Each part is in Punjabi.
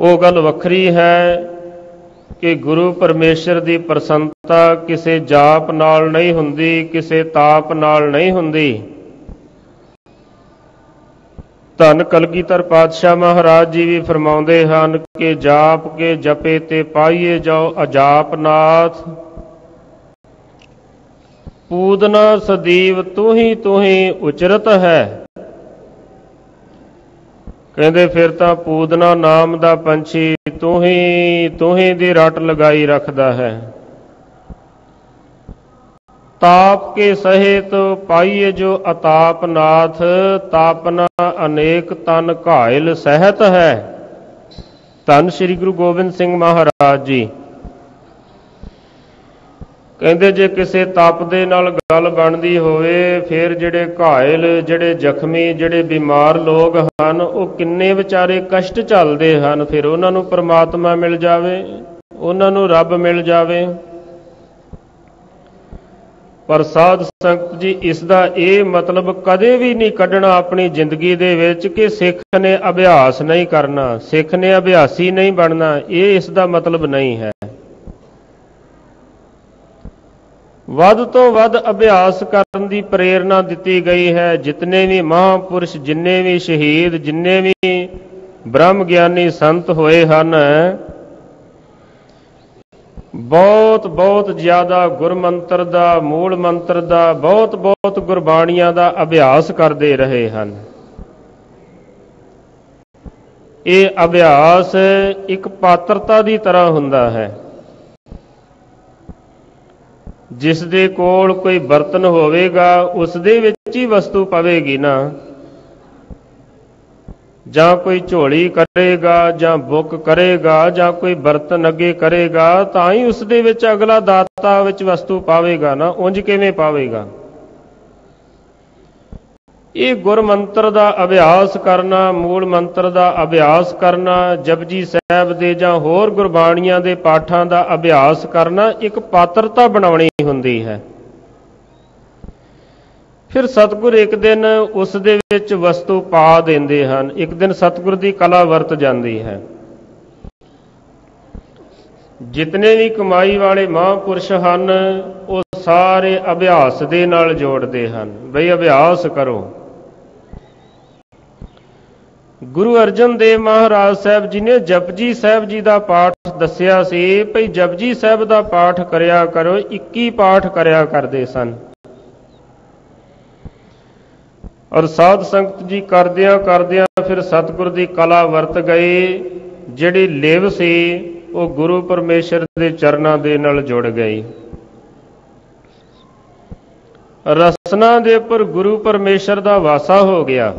ਉਹ ਗੱਲ ਵੱਖਰੀ ਹੈ ਕਿ ਗੁਰੂ ਪਰਮੇਸ਼ਰ ਦੀ ਪ੍ਰਸੰਨਤਾ ਕਿਸੇ ਜਾਪ ਨਾਲ ਨਹੀਂ ਹੁੰਦੀ, ਕਿਸੇ ਤਾਪ ਨਾਲ ਨਹੀਂ ਹੁੰਦੀ। ਧੰਨ ਕਲਗੀਧਰ ਪਾਤਸ਼ਾਹ ਮਹਾਰਾਜ ਜੀ ਵੀ ਫਰਮਾਉਂਦੇ ਹਨ ਕਿ ਜਾਪ ਕੇ ਜਪੇ ਤੇ ਪਾਈਏ ਜਾਓ ਅਜਾਪ ਨਾਥ, ਪੂਦਨਾ ਸਦੀਵ ਤੂੰ ਹੀ ਉਚਰਤ ਹੈ। ਕਹਿੰਦੇ ਫਿਰ ਤਾਂ ਪੂਦਨਾ ਨਾਮ ਦਾ ਪੰਛੀ ਤੂੰ ਹੀ ਦੀ ਰੱਟ ਲਗਾਈ ਰੱਖਦਾ ਹੈ। ਤਾਪ ਕੇ ਸਹਿਤ ਪਾਈਏ ਜੋ ਅਤਾਪ ਨਾਥ, ਤਾਪਨਾ ਅਨੇਕ ਤਨ ਘਾਇਲ ਸਹਿਤ ਹੈ। ਧੰਨ ਸ੍ਰੀ ਗੁਰੂ ਗੋਬਿੰਦ ਸਿੰਘ ਮਹਾਰਾਜ ਜੀ ਕਹਿੰਦੇ ਜੇ ਕਿਸੇ ਤਪ ਦੇ ਨਾਲ ਗੱਲ ਬਣਦੀ ਹੋਵੇ ਫਿਰ ਜਿਹੜੇ ਘਾਇਲ, ਜਿਹੜੇ ਜ਼ਖਮੀ, ਜਿਹੜੇ ਬਿਮਾਰ ਲੋਕ ਹਨ ਉਹ ਕਿੰਨੇ ਵਿਚਾਰੇ ਕਸ਼ਟ ਝੱਲਦੇ ਹਨ। ਫਿਰ ਉਹਨਾਂ ਨੂੰ ਪਰਮਾਤਮਾ ਮਿਲ ਜਾਵੇ, ਉਹਨਾਂ ਨੂੰ ਰੱਬ ਮਿਲ ਜਾਵੇ। ਪਰ ਸਾਧ ਸੰਗਤ ਜੀ ਇਸ ਦਾ ਇਹ ਮਤਲਬ ਕਦੇ ਵੀ ਨਹੀਂ ਕੱਢਣਾ ਆਪਣੀ ਜ਼ਿੰਦਗੀ ਦੇ ਵਿੱਚ ਕਿ ਸਿੱਖ ਨੇ ਅਭਿਆਸ ਨਹੀਂ ਕਰਨਾ, ਸਿੱਖ ਨੇ ਅਭਿਆਸੀ ਨਹੀਂ ਬਣਨਾ। ਇਹ ਇਸ ਦਾ ਮਤਲਬ ਨਹੀਂ ਹੈ। ਵੱਧ ਤੋਂ ਵੱਧ ਅਭਿਆਸ ਕਰਨ ਦੀ ਪ੍ਰੇਰਨਾ ਦਿੱਤੀ ਗਈ ਹੈ। ਜਿਤਨੇ ਵੀ ਮਹਾਂਪੁਰਸ਼, ਜਿੰਨੇ ਵੀ ਸ਼ਹੀਦ, ਜਿੰਨੇ ਵੀ ਬ੍ਰਹਮ ਗਿਆਨੀ ਸੰਤ ਹੋਏ ਹਨ, ਬਹੁਤ ਜ਼ਿਆਦਾ ਗੁਰਮੰਤਰ ਦਾ, ਮੂਲ ਮੰਤਰ ਦਾ, ਬਹੁਤ ਗੁਰਬਾਣੀਆਂ ਦਾ ਅਭਿਆਸ ਕਰਦੇ ਰਹੇ ਹਨ। ਇਹ ਅਭਿਆਸ ਇੱਕ ਪਾਤਰਤਾ ਦੀ ਤਰ੍ਹਾਂ ਹੁੰਦਾ ਹੈ। ਜਿਸ ਦੇ ਕੋਲ ਕੋਈ ਬਰਤਨ ਹੋਵੇਗਾ ਉਸ ਦੇ ਵਿੱਚ ਹੀ ਵਸਤੂ ਪਵੇਗੀ ਨਾ, ਜਾਂ ਕੋਈ ਝੋਲੀ ਕਰੇਗਾ ਜਾਂ ਬੁੱਕ ਕਰੇਗਾ ਜਾਂ ਕੋਈ ਬਰਤਨ ਅੱਗੇ ਕਰੇਗਾ ਤਾਂ ਹੀ ਉਸ ਦੇ ਵਿੱਚ ਅਗਲਾ ਦਾਤਾ ਵਿੱਚ ਵਸਤੂ ਪਾਵੇਗਾ ਨਾ, ਉਂਝ ਕਿਵੇਂ ਪਾਵੇਗਾ। ਇਹ ਗੁਰਮੰਤਰ ਦਾ ਅਭਿਆਸ ਕਰਨਾ, ਮੂਲ ਮੰਤਰ ਦਾ ਅਭਿਆਸ ਕਰਨਾ, ਜਪਜੀ ਸਾਹਿਬ ਦੇ ਜਾਂ ਹੋਰ ਗੁਰਬਾਣੀਆਂ ਦੇ ਪਾਠਾਂ ਦਾ ਅਭਿਆਸ ਕਰਨਾ ਇੱਕ ਪਾਤਰਤਾ ਬਣਾਉਣੀ ਹੁੰਦੀ ਹੈ। ਫਿਰ ਸਤਿਗੁਰ ਇੱਕ ਦਿਨ ਉਸ ਦੇ ਵਿੱਚ ਵਸਤੂ ਪਾ ਦਿੰਦੇ ਹਨ। ਇੱਕ ਦਿਨ ਸਤਿਗੁਰ ਦੀ ਕਲਾ ਵਰਤ ਜਾਂਦੀ ਹੈ। ਜਿਤਨੇ ਵੀ ਕਮਾਈ ਵਾਲੇ ਮਹਾਂਪੁਰਸ਼ ਹਨ ਉਹ ਸਾਰੇ ਅਭਿਆਸ ਦੇ ਨਾਲ ਜੋੜਦੇ ਹਨ, ਬਈ ਅਭਿਆਸ ਕਰੋ। ਗੁਰੂ ਅਰਜਨ ਦੇਵ ਮਹਾਰਾਜ ਸਾਹਿਬ ਜੀ ਨੇ ਜਪਜੀ ਸਾਹਿਬ ਜੀ ਦਾ ਪਾਠ ਦੱਸਿਆ ਸੀ, ਭਈ ਜਪਜੀ ਸਾਹਿਬ ਦਾ ਪਾਠ ਕਰਿਆ ਕਰੋ। 21 ਪਾਠ ਕਰਿਆ ਕਰਦੇ ਸਨ। ਔਰ ਸਾਧ ਸੰਗਤ ਜੀ ਕਰਦਿਆਂ ਫਿਰ ਸਤਿਗੁਰ ਦੀ ਕਲਾ ਵਰਤ ਗਏ। ਜਿਹੜੀ ਲਿਵ ਸੀ ਉਹ ਗੁਰੂ ਪਰਮੇਸ਼ਰ ਦੇ ਚਰਨਾਂ ਦੇ ਨਾਲ ਜੁੜ ਗਈ। ਰਸਨਾ ਦੇ ਉੱਪਰ ਗੁਰੂ ਪਰਮੇਸ਼ਰ ਦਾ ਵਾਸਾ ਹੋ ਗਿਆ।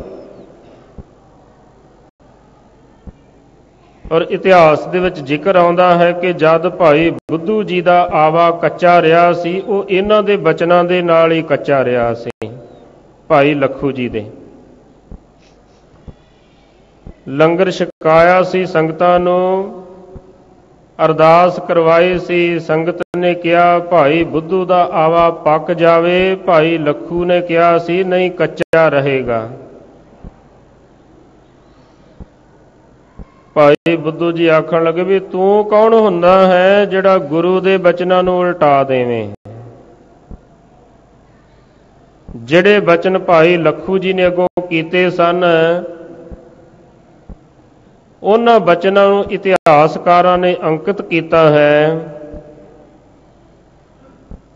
ਔਰ ਇਤਿਹਾਸ ਦੇ ਵਿੱਚ ਜ਼ਿਕਰ ਆਉਂਦਾ ਹੈ ਕਿ ਜਦ ਭਾਈ ਬੁੱਧੂ ਜੀ ਦਾ ਆਵਾ ਕੱਚਾ ਰਿਹਾ ਸੀ, ਉਹ ਇਹਨਾਂ ਦੇ ਬਚਨਾਂ ਦੇ ਨਾਲ ਹੀ ਕੱਚਾ ਰਿਹਾ ਸੀ। ਭਾਈ ਲੱਖੂ ਜੀ ਦੇ ਲੰਗਰ ਛਕਾਇਆ ਸੀ, ਸੰਗਤਾਂ ਨੂੰ ਅਰਦਾਸ ਕਰਵਾਈ ਸੀ। ਸੰਗਤ ਨੇ ਕਿਹਾ ਭਾਈ ਬੁੱਧੂ ਦਾ ਆਵਾ ਪੱਕ ਜਾਵੇ, ਭਾਈ ਲੱਖੂ ਨੇ ਕਿਹਾ ਸੀ ਨਹੀਂ ਕੱਚਾ ਰਹੇਗਾ। ਭਾਈ ਬੁੱਧੂ ਜੀ ਆਖਣ ਲੱਗੇ ਵੀ ਤੂੰ ਕੌਣ ਹੁੰਦਾ ਹੈ ਜਿਹੜਾ ਗੁਰੂ ਦੇ ਬਚਨਾਂ ਨੂੰ ਉਲਟਾ ਦੇਵੇਂ। ਜਿਹੜੇ ਬਚਨ ਭਾਈ ਲੱਖੂ ਜੀ ਨੇ ਅੱਗੋਂ ਕੀਤੇ ਸਨ ਉਹਨਾਂ ਬਚਨਾਂ ਨੂੰ ਇਤਿਹਾਸਕਾਰਾਂ ਨੇ ਅੰਕਿਤ ਕੀਤਾ ਹੈ।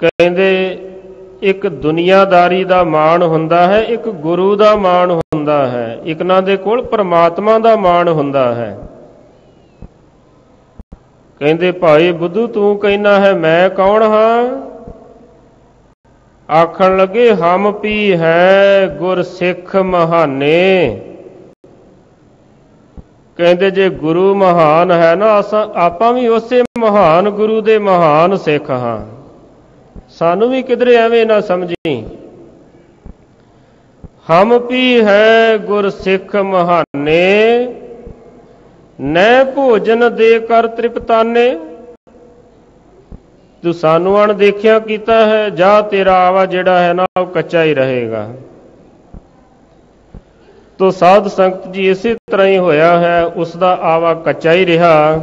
ਕਹਿੰਦੇ ਇੱਕ ਦੁਨੀਆਦਾਰੀ ਦਾ ਮਾਣ ਹੁੰਦਾ ਹੈ, ਇੱਕ ਗੁਰੂ ਦਾ ਮਾਣ ਹੁੰਦਾ ਹੈ, ਇੱਕ ਨਾ ਦੇ ਕੋਲ ਪਰਮਾਤਮਾ ਦਾ ਮਾਣ ਹੁੰਦਾ ਹੈ। ਕਹਿੰਦੇ ਭਾਈ ਬੁੱਧੂ ਤੂੰ ਕਹਿੰਦਾ ਹੈ ਮੈਂ ਕੌਣ ਹਾਂ? ਆਖਣ ਲੱਗੇ ਹਮ ਪੀ ਹੈ ਗੁਰ ਸਿੱਖ ਮਹਾਨੇ। ਕਹਿੰਦੇ ਜੇ ਗੁਰੂ ਮਹਾਨ ਹੈ ਨਾ ਆਪਾਂ ਵੀ ਉਸੇ ਮਹਾਨ ਗੁਰੂ ਦੇ ਮਹਾਨ ਸਿੱਖ ਹਾਂ। ਸਾਨੂੰ ਵੀ ਕਿਧਰੇ ਐਵੇਂ ਨਾ ਸਮਝੀ। ਹਮ ਪੀ ਹੈ ਗੁਰ ਸਿੱਖ ਮਹਾਨੇ, ਨੈ ਭੋਜਨ ਦੇ ਕਰ ਤ੍ਰਿਪਤਾਨੇ। ਤੂੰ ਸਾਨੂੰ ਅਣਦੇਖਿਆ ਕੀਤਾ ਹੈ, ਜਾ ਤੇਰਾ ਆਵਾ ਜਿਹੜਾ ਹੈ ਨਾ ਉਹ ਕੱਚਾ ਹੀ ਰਹੇਗਾ। ਤੋ ਸਾਧ ਸੰਗਤ ਜੀ ਇਸੇ ਤਰ੍ਹਾਂ ਹੀ ਹੋਇਆ ਹੈ, ਉਸ ਦਾ ਆਵਾ ਕੱਚਾ ਹੀ ਰਿਹਾ।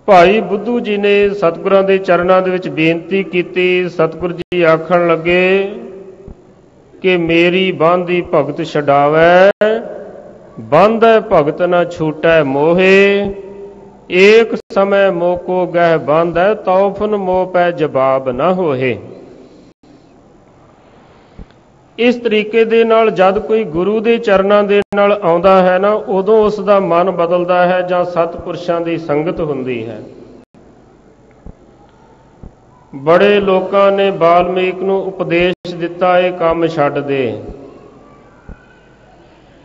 ਭਾਈ ਬੁੱਧੂ ਜੀ ਨੇ ਸਤਿਗੁਰਾਂ ਦੇ ਚਰਨਾਂ ਦੇ ਵਿੱਚ ਬੇਨਤੀ ਕੀਤੀ। ਸਤਿਗੁਰ ਜੀ ਆਖਣ ਲੱਗੇ ਕਿ ਮੇਰੀ ਬਾਂਦੀ ਭਗਤ ਛਡਾਵੈ, ਬਾਂਧੈ ਭਗਤ ਨਾ ਛੂਟੈ ਮੋਹੇ, ਏਕ ਸਮੈ ਮੋਕੋ ਗਹਿ ਬਾਂਧੈ, ਤੌਫਨ ਮੋਹ ਪੈ ਜਵਾਬ ਨਾ ਹੋਏ। ਇਸ ਤਰੀਕੇ ਦੇ ਨਾਲ ਜਦ ਕੋਈ ਗੁਰੂ ਦੇ ਚਰਨਾਂ ਦੇ ਨਾਲ ਆਉਂਦਾ ਹੈ ਨਾ, ਉਦੋਂ ਉਸ ਦਾ ਮਨ ਬਦਲਦਾ ਹੈ ਜਾਂ ਸਤਿਪੁਰਸ਼ਾਂ ਦੀ ਸੰਗਤ ਹੁੰਦੀ ਹੈ। ਬੜੇ ਲੋਕਾਂ ਨੇ ਵਾਲਮੀਕ ਨੂੰ ਉਪਦੇਸ਼ ਦਿੱਤਾ, ਇਹ ਕੰਮ ਛੱਡ ਦੇ,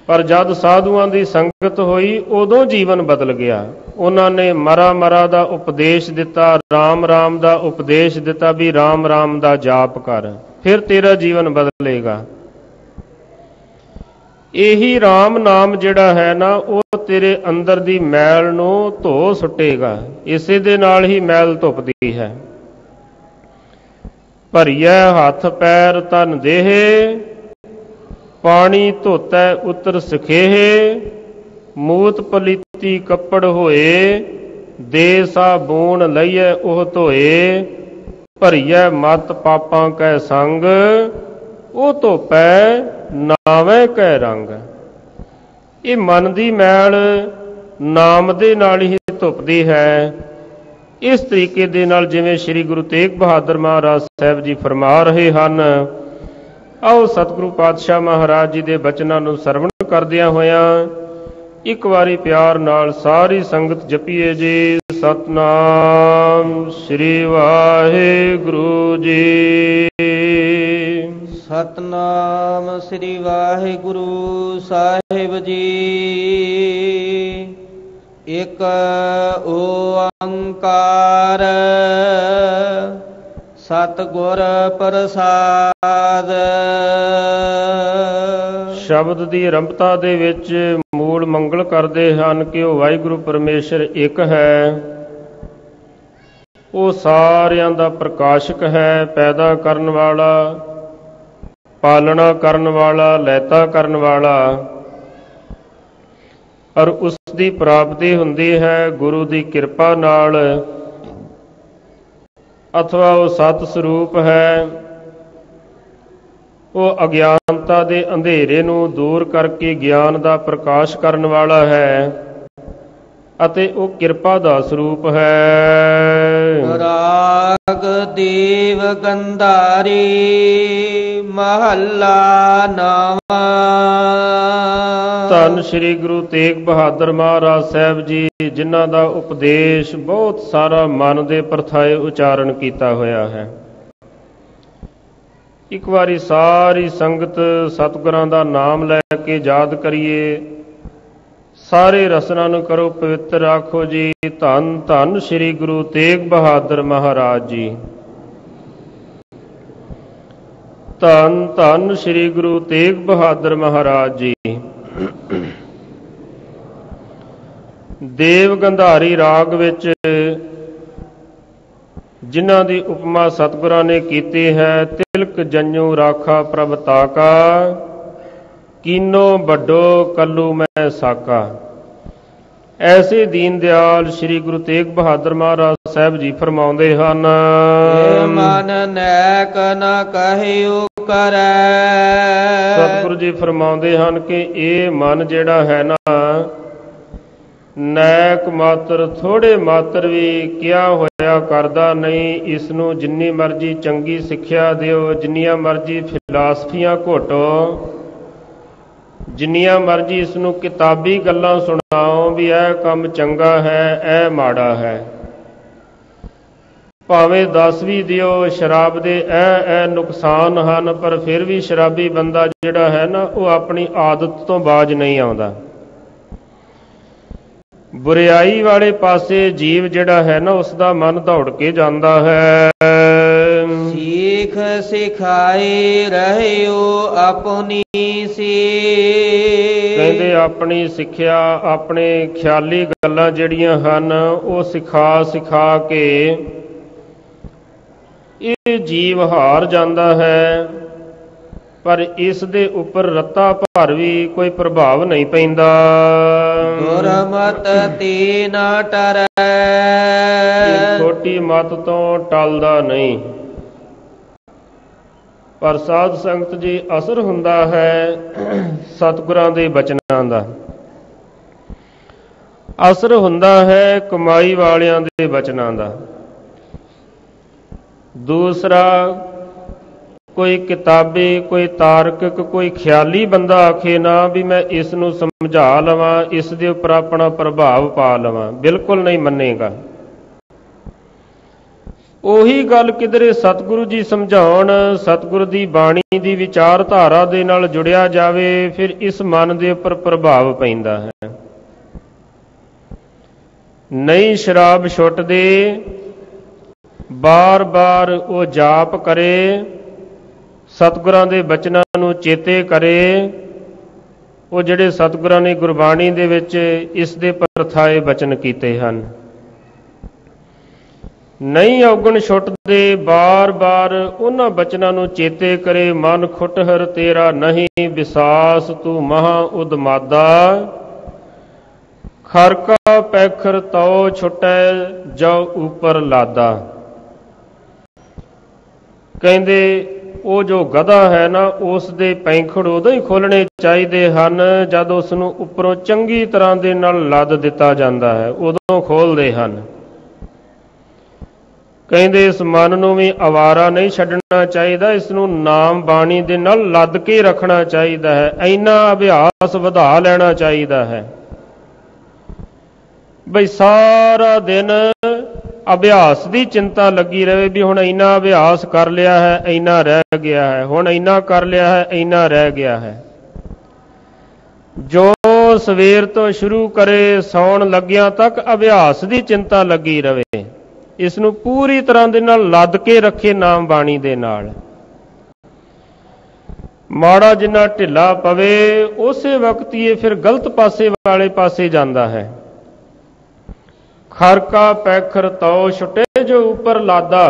ਪਰ ਜਦ ਸਾਧੂਆਂ ਦੀ ਸੰਗਤ ਹੋਈ ਉਦੋਂ ਜੀਵਨ ਬਦਲ ਗਿਆ। ਉਹਨਾਂ ਨੇ ਮਰਾ ਮਰਾ ਦਾ ਉਪਦੇਸ਼ ਦਿੱਤਾ, ਰਾਮ ਰਾਮ ਦਾ ਉਪਦੇਸ਼ ਦਿੱਤਾ ਵੀ ਰਾਮ ਰਾਮ ਦਾ ਜਾਪ ਕਰ, ਫਿਰ ਤੇਰਾ ਜੀਵਨ ਬਦਲੇਗਾ। ਇਹੀ ਰਾਮ ਨਾਮ ਜਿਹੜਾ ਹੈ ਨਾ, ਉਹ ਤੇਰੇ ਅੰਦਰ ਦੀ ਮੈਲ ਨੂੰ ਧੋ ਸੁੱਟੇਗਾ। ਇਸੇ ਦੇ ਨਾਲ ਹੀ ਮੈਲ ਧੁੱਪਦੀ ਹੈ। ਭਰੀਐ ਹੱਥ ਪੈਰ ਤਨ ਦੇਹ, ਪਾਣੀ ਧੋਤੈ ਉਤਰ ਸਖੇਹ, ਮੂਤ ਪਲੀਤੀ ਕੱਪੜ ਹੋਏ, ਦੇ ਸਾਬੂਨ ਲਈਐ ਉਹ ਧੋਏ, ਭਰੀਐ ਮਤ ਪਾਪਾਂ ਕੈ ਸੰਗ, ਉਹ ਧੋਪੈ ਨਾਵੇਂ ਕੈ ਰੰਗ। ਇਹ ਮਨ ਦੀ ਮੈਲ ਨਾਮ ਦੇ ਨਾਲ ਹੀ ਧੁੱਪਦੀ ਹੈ। ਇਸ ਤਰੀਕੇ ਦੇ ਨਾਲ ਜਿਵੇਂ ਸ੍ਰੀ ਗੁਰੂ ਤੇਗ ਬਹਾਦਰ ਮਹਾਰਾਜ ਸਾਹਿਬ ਜੀ ਫਰਮਾ ਰਹੇ ਹਨ, ਆਓ ਸਤਿਗੁਰੂ ਪਾਤਸ਼ਾਹ ਮਹਾਰਾਜ ਜੀ ਦੇ ਬਚਨਾਂ ਨੂੰ ਸਰਵਣ ਕਰਦਿਆਂ ਹੋਇਆਂ ਇੱਕ ਵਾਰੀ ਪਿਆਰ ਨਾਲ ਸਾਰੀ ਸੰਗਤ ਜਪੀਏ ਜੀ, ਸਤਿਨਾਮ ਸ੍ਰੀ ਵਾਹਿਗੁਰੂ ਜੀ। ਸਤਿਨਾਮ ਸ੍ਰੀ ਵਾਹਿਗੁਰੂ ਸਾਹਿਬ ਜੀ। ਇਕ ਓੰਕਾਰ ਸਤਿਗੁਰ ਪ੍ਰਸਾਦ। ਸ਼ਬਦ ਦੀ ਆਰੰਭਤਾ ਦੇ ਵਿੱਚ ਮੂਲ ਮੰਗਲ ਕਰਦੇ ਹਨ ਕਿ ਉਹ ਵਾਹਿਗੁਰੂ ਪਰਮੇਸ਼ਰ ਇੱਕ ਹੈ। ਉਹ ਸਾਰਿਆਂ ਦਾ ਪ੍ਰਕਾਸ਼ਕ ਹੈ, ਪੈਦਾ ਕਰਨ ਵਾਲਾ, ਪਾਲਣਾ ਕਰਨ ਵਾਲਾ, ਲੈਤਾ ਕਰਨ ਵਾਲਾ। ਔਰ ਉਸ ਦੀ ਪ੍ਰਾਪਤੀ ਹੁੰਦੀ ਹੈ ਗੁਰੂ ਦੀ ਕਿਰਪਾ ਨਾਲ, ਅਥਵਾ ਉਹ ਸਤ ਸਰੂਪ ਹੈ। ਉਹ ਅਗਿਆਨਤਾ ਦੇ ਅੰਧੇਰੇ ਨੂੰ ਦੂਰ ਕਰਕੇ ਗਿਆਨ ਦਾ ਪ੍ਰਕਾਸ਼ ਕਰਨ ਵਾਲਾ ਹੈ ਅਤੇ ਉਹ ਕਿਰਪਾ ਦਾ ਸਰੂਪ ਹੈ। ਰਾਗ ਦੇਵ ਗੰਧਾਰੀ ਮਹੱਲਾ ਨਾਵਾਂ। ਧੰਨ ਸ੍ਰੀ ਗੁਰੂ ਤੇਗ ਬਹਾਦਰ ਮਹਾਰਾਜ ਸਾਹਿਬ ਜੀ, ਜਿਨ੍ਹਾਂ ਦਾ ਉਪਦੇਸ਼ ਬਹੁਤ ਸਾਰਾ ਮਨ ਦੇ ਪਰਥਾਏ ਉਚਾਰਨ ਕੀਤਾ ਹੋਇਆ ਹੈ। ਇੱਕ ਵਾਰੀ ਸਾਰੀ ਸੰਗਤ ਸਤਿਗੁਰਾਂ ਦਾ ਨਾਮ ਲੈ ਕੇ ਯਾਦ ਕਰੀਏ। ਸਾਰੇ ਰਸਨਾ ਨੂੰ ਕਰੋ ਪਵਿੱਤਰ, ਆਖੋ ਜੀ ਧੰਨ ਧੰਨ ਸ੍ਰੀ ਗੁਰੂ ਤੇਗ ਬਹਾਦਰ ਮਹਾਰਾਜ ਜੀ। ਧੰਨ ਧੰਨ ਸ੍ਰੀ ਗੁਰੂ ਤੇਗ ਬਹਾਦਰ ਮਹਾਰਾਜ ਜੀ। ਦੇਵ ਗੰਧਾਰੀ ਰਾਗ ਵਿੱਚ ਜਿਨ੍ਹਾਂ ਦੀ ਉਪਮਾ ਸਤਿਗੁਰਾਂ ਨੇ ਕੀਤੀ ਹੈ, ਤਿਲਕ ਜੰਨੂ ਰਾਖਾ ਪ੍ਰਭ ਤਾਕਾ, ਕੀਨੋ ਵੱਡੋ ਕੱਲੂ ਮੈਂ ਸਾਕਾ। ਐਸੇ ਦੀਨ ਦਿਆਲ ਸ੍ਰੀ ਗੁਰੂ ਤੇਗ ਬਹਾਦਰ ਮਹਾਰਾਜ ਸਾਹਿਬ ਜੀ ਫਰਮਾਉਂਦੇ ਹਨ, ਮਨ ਨੈਕ ਨ ਕਹਿਓ ਕਰੈ। ਸਤਿਗੁਰੂ ਜੀ ਫਰਮਾਉਂਦੇ ਹਨ ਕਿ ਇਹ ਮਨ ਜਿਹੜਾ ਹੈ ਨਾ, ਨੈਕ ਮਾਤਰ ਥੋੜੇ ਮਾਤਰ ਵੀ ਕਿਹਾ ਹੋਇਆ ਕਰਦਾ ਨਹੀਂ। ਇਸ ਨੂੰ ਜਿੰਨੀ ਮਰਜ਼ੀ ਚੰਗੀ ਸਿੱਖਿਆ ਦਿਓ, ਜਿੰਨੀਆਂ ਮਰਜ਼ੀ ਫਿਲਾਸਫੀਆਂ ਘੋਟੋ, ਜਿੰਨੀਆਂ ਮਰਜ਼ੀ ਇਸ ਨੂੰ ਕਿਤਾਬੀ ਗੱਲਾਂ ਸੁਣਾਓ ਵੀ ਇਹ ਕੰਮ ਚੰਗਾ ਹੈ, ਇਹ ਮਾੜਾ ਹੈ, ਭਾਵੇਂ ਦੱਸ ਵੀ ਦਿਓ ਸ਼ਰਾਬ ਦੇ ਇਹ ਨੁਕਸਾਨ ਹਨ, ਪਰ ਫਿਰ ਵੀ ਸ਼ਰਾਬੀ ਬੰਦਾ ਜਿਹੜਾ ਹੈ ਨਾ, ਉਹ ਆਪਣੀ ਆਦਤ ਤੋਂ ਬਾਜ ਨਹੀਂ ਆਉਂਦਾ। ਬੁਰਿਆਈ ਵਾਲੇ ਪਾਸੇ ਜੀਵ ਜਿਹੜਾ ਹੈ ਨਾ, ਉਸ ਦਾ ਮਨ ਦੌੜ ਕੇ ਜਾਂਦਾ ਹੈ। ਸੀਖ ਸਿਖਾਏ ਰਹਿਓ ਆਪਣੀ ਸੀ। ਕਹਿੰਦੇ ਆਪਣੀ ਸਿੱਖਿਆ, ਆਪਣੇ ਖਿਆਲੀ ਗੱਲਾਂ ਜਿਹੜੀਆਂ ਹਨ, ਉਹ ਸਿਖਾ ਕੇ ਇਹ ਜੀਵ ਹਾਰ ਜਾਂਦਾ ਹੈ। ਪਰ ਇਸ ਦੇ ਉੱਪਰ ਰੱਤਾ ਭਰ ਵੀ ਕੋਈ ਪ੍ਰਭਾਵ ਨਹੀਂ ਪੈਂਦਾ। ਦੁਰਮਤ ਤੀ ਨਾ ਟਰੈ, ਛੋਟੀ ਮਤ ਤੋਂ ਟਲਦਾ ਨਹੀਂ। ਪਰ ਸਾਧ ਸੰਗਤ ਜੀ ਅਸਰ ਹੁੰਦਾ ਹੈ ਸਤਿਗੁਰਾਂ ਦੇ ਬਚਨਾਂ ਦਾ, ਅਸਰ ਹੁੰਦਾ ਹੈ ਕਮਾਈ ਵਾਲਿਆਂ ਦੇ ਬਚਨਾਂ ਦਾ। ਦੂਸਰਾ, ਕੋਈ ਕਿਤਾਬੀ, ਕੋਈ ਤਾਰਕਿਕ, ਕੋਈ ਖਿਆਲੀ ਬੰਦਾ ਆਖੇ ਨਾ ਵੀ ਮੈਂ ਇਸ ਨੂੰ ਸਮਝਾ ਲਵਾਂ, ਇਸ ਦੇ ਉੱਪਰ ਆਪਣਾ ਪ੍ਰਭਾਵ ਪਾ ਲਵਾਂ, ਬਿਲਕੁਲ ਨਹੀਂ ਮੰਨੇਗਾ। ਉਹੀ ਗੱਲ ਕਿਧਰੇ ਸਤਿਗੁਰੂ ਜੀ ਸਮਝਾਉਣ, ਸਤਿਗੁਰੂ ਦੀ ਬਾਣੀ ਦੀ ਵਿਚਾਰਧਾਰਾ ਦੇ ਨਾਲ ਜੁੜਿਆ ਜਾਵੇ, ਫਿਰ ਇਸ ਮਨ ਦੇ ਉੱਪਰ ਪ੍ਰਭਾਵ ਪੈਂਦਾ ਹੈ। ਨਹੀਂ ਸ਼ਰਾਬ ਛੁੱਟਦੇ, ਬਾਰ-ਬਾਰ ਉਹ ਜਾਪ ਕਰੇ, ਸਤਿਗੁਰਾਂ ਦੇ ਬਚਨਾਂ ਨੂੰ ਚੇਤੇ ਕਰੇ। ਉਹ ਜਿਹੜੇ ਸਤਿਗੁਰਾਂ ਨੇ ਗੁਰਬਾਣੀ ਦੇ ਵਿੱਚ ਇਸ ਦੇ ਪਰਥਾਏ ਬਚਨ ਕੀਤੇ ਹਨ। ਨਹੀਂ ਔਗਣ ਛੁੱਟਦੇ, ਬਾਰ-ਬਾਰ ਉਹਨਾਂ ਬਚਨਾਂ ਨੂੰ ਚੇਤੇ ਕਰੇ। ਮਨ ਖੁਟਹਰ ਤੇਰਾ ਨਹੀਂ, ਵਿਸਾਸ ਤੂੰ ਮਹਾ ਉਦਮਾਦਾ, ਖਰਕਾ ਪੈਖਰ ਤਉ ਛੁਟੈ ਜੋ ਉਪਰ ਲਾਦਾ। ਕਹਿੰਦੇ ਉਹ ਜੋ ਗਧਾ ਹੈ ਨਾ, ਉਸ ਦੇ ਪੈਂਖੜ ਉਦੋਂ ਹੀ ਖੋਲਣੇ ਚਾਹੀਦੇ ਹਨ ਜਦ ਉਸ ਨੂੰ ਉੱਪਰੋਂ ਚੰਗੀ ਤਰ੍ਹਾਂ ਦੇ ਨਾਲ ਲੱਦ ਦਿੱਤਾ ਜਾਂਦਾ ਹੈ, ਉਦੋਂ ਖੋਲਦੇ ਹਨ। ਕਹਿੰਦੇ ਇਸ ਮਨ ਨੂੰ ਵੀ ਅਵਾਰਾ ਨਹੀਂ ਛੱਡਣਾ ਚਾਹੀਦਾ, ਇਸ ਨੂੰ ਨਾਮ ਬਾਣੀ ਦੇ ਨਾਲ ਲੱਦ ਕੇ ਰੱਖਣਾ ਚਾਹੀਦਾ ਹੈ। ਇੰਨਾ ਅਭਿਆਸ ਵਧਾ ਲੈਣਾ ਚਾਹੀਦਾ ਹੈ ਬਈ ਸਾਰਾ ਦਿਨ ਅਭਿਆਸ ਦੀ ਚਿੰਤਾ ਲੱਗੀ ਰਹੇ ਵੀ ਹੁਣ ਇੰਨਾ ਅਭਿਆਸ ਕਰ ਲਿਆ ਹੈ, ਇੰਨਾ ਰਹਿ ਗਿਆ ਹੈ, ਹੁਣ ਇੰਨਾ ਕਰ ਲਿਆ ਹੈ, ਇੰਨਾ ਰਹਿ ਗਿਆ ਹੈ। ਜੋ ਸਵੇਰ ਤੋਂ ਸ਼ੁਰੂ ਕਰੇ ਸੌਣ ਲੱਗਿਆਂ ਤੱਕ ਅਭਿਆਸ ਦੀ ਚਿੰਤਾ ਲੱਗੀ ਰਹੇ, ਇਸ ਨੂੰ ਪੂਰੀ ਤਰ੍ਹਾਂ ਦੇ ਨਾਲ ਲੱਦ ਕੇ ਰੱਖੇ ਨਾਮ ਬਾਣੀ ਦੇ ਨਾਲ। ਮਾੜਾ ਜਿੰਨਾ ਢਿੱਲਾ ਪਵੇ ਉਸੇ ਵਕਤ ਹੀ ਇਹ ਫਿਰ ਗਲਤ ਪਾਸੇ ਵਾਲੇ ਪਾਸੇ ਜਾਂਦਾ ਹੈ। ਖਰਕਾ ਪੈਖਰ ਤਉ ਛੁਟੇ ਜੋ ਉੱਪਰ ਲਾਦਾ।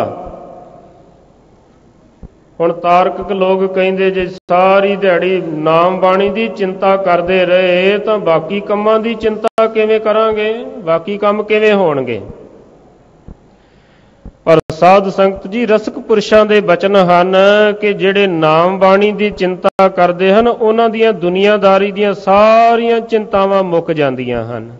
ਹੁਣ ਤਾਰਕਿਕ ਲੋਕ ਕਹਿੰਦੇ ਜੇ ਸਾਰੀ ਦਿਹਾੜੀ ਨਾਮ ਬਾਣੀ ਦੀ ਚਿੰਤਾ ਕਰਦੇ ਰਹੇ ਤਾਂ ਬਾਕੀ ਕੰਮਾਂ ਦੀ ਚਿੰਤਾ ਕਿਵੇਂ ਕਰਾਂਗੇ, ਬਾਕੀ ਕੰਮ ਕਿਵੇਂ ਹੋਣਗੇ। ਪਰ ਸਾਧ ਸੰਗਤ ਜੀ ਰਸਕ ਪੁਰਸ਼ਾਂ ਦੇ ਬਚਨ ਹਨ ਕਿ ਜਿਹੜੇ ਨਾਮ ਬਾਣੀ ਦੀ ਚਿੰਤਾ ਕਰਦੇ ਹਨ ਉਹਨਾਂ ਦੀਆਂ ਦੁਨੀਆਦਾਰੀ ਦੀਆਂ ਸਾਰੀਆਂ ਚਿੰਤਾਵਾਂ ਮੁੱਕ ਜਾਂਦੀਆਂ ਹਨ।